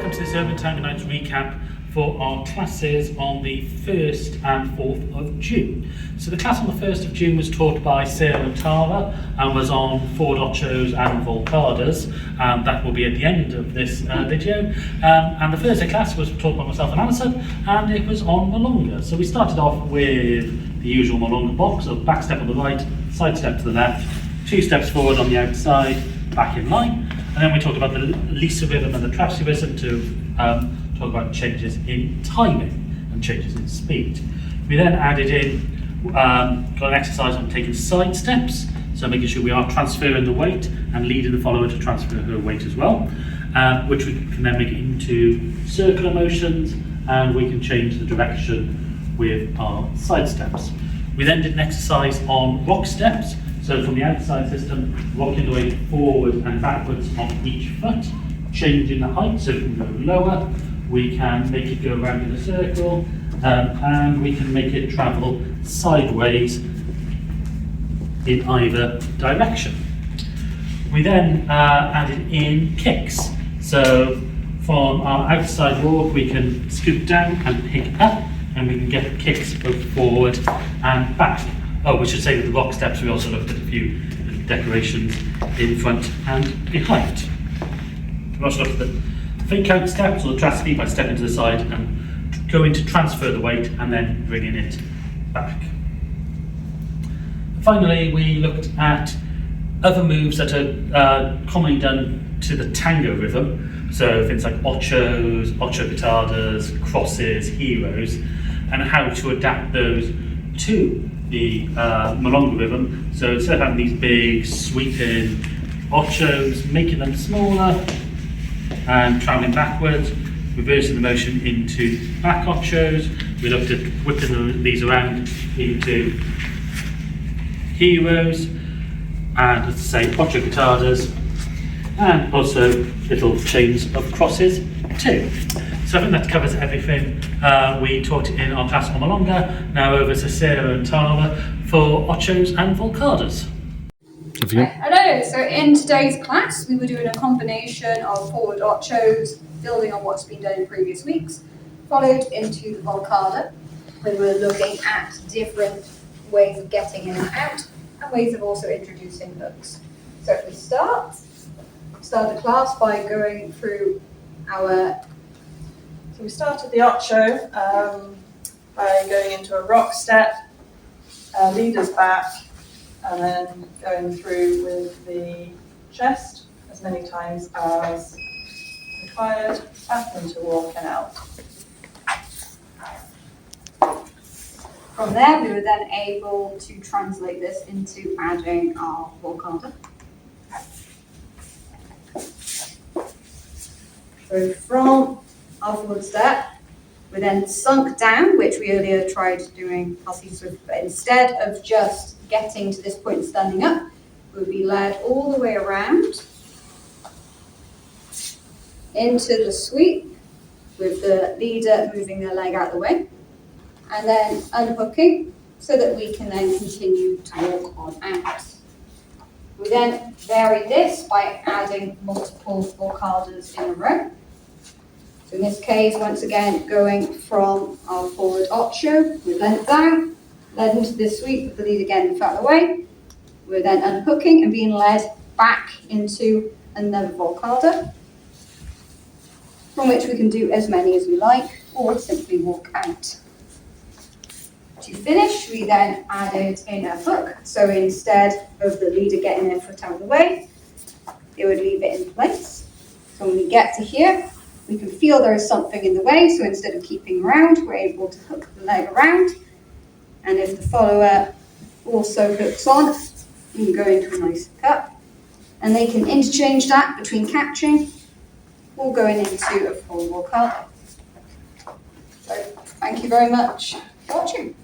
welcome to this Urban Tango Nights recap for our classes on the 1st and 4th of June. So the class on the 1st of June was taught by Sarah and Tara and was on Ford Ochos and Volcadas, and that will be at the end of this video. And the Thursday class was taught by myself and Alison, and it was on Milonga. So we started off with the usual Milonga box of back step on the right, side step to the left, 2 steps forward on the outside, back in line. And then we talked about the Lisa rhythm and the Trapsy rhythm to talk about changes in timing and changes in speed. We then added in, got an exercise on taking side steps, so making sure we are transferring the weight and leading the follower to transfer her weight as well, which we can then make into circular motions, and we can change the direction with our side steps. We then did an exercise on rock steps. So from the outside system, rocking the weight forward and backwards on each foot, changing the height so it can go lower, we can make it go around in a circle, and we can make it travel sideways in either direction. We then added in kicks. So from our outside walk, we can scoop down and pick up, and we can get kicks both forward and back. Oh, we should say with the rock steps, we also looked at a few decorations in front and behind. We also looked at the fake count steps, or the trapsy by stepping to the side and going to transfer the weight and then bringing it back. Finally, we looked at other moves that are commonly done to the tango rhythm. So things like ochos, ocho pitadas, crosses, heroes, and how to adapt those to the Milonga rhythm. So instead of having these big sweeping ochos, making them smaller and travelling backwards, reversing the motion into back ochos. We looked at whipping these around into heroes, and as I say, ocho pitadas, and also little chains of crosses too. So I think that covers everything we taught in our class on Milonga. Now over to Sarah and Tara for ochos and volcadas. Hello, so in today's class we were doing a combination of forward ochos, building on what's been done in previous weeks, followed into the volcada, when we're looking at different ways of getting in and out, and ways of also introducing hooks. So if we start the class by going through our... So we started the ocho by going into a rock step, leaders back, and then going through with the chest as many times as required, back into walking out. From there, we were then able to translate this into adding our volcada. So from our forward step, we then sunk down, which we earlier tried doing, but instead of just getting to this point and standing up, we'll be led all the way around into the sweep with the leader moving their leg out of the way, and then unhooking so that we can then continue to walk on out. We then vary this by adding multiple volcadas in a row. So in this case, once again, going from our forward ocho, we led down, led into this sweep with the lead again further away. We're then unhooking and being led back into another volcada, from which we can do as many as we like, or simply walk out. To finish, we then added in a hook. So instead of the leader getting their foot out of the way, they would leave it in place. So when we get to here, we can feel there is something in the way, so instead of keeping around, we're able to hook the leg around. And if the follower also hooks on, we can go into a nice cup. And they can interchange that between catching or going into a full volcada. So thank you very much for watching.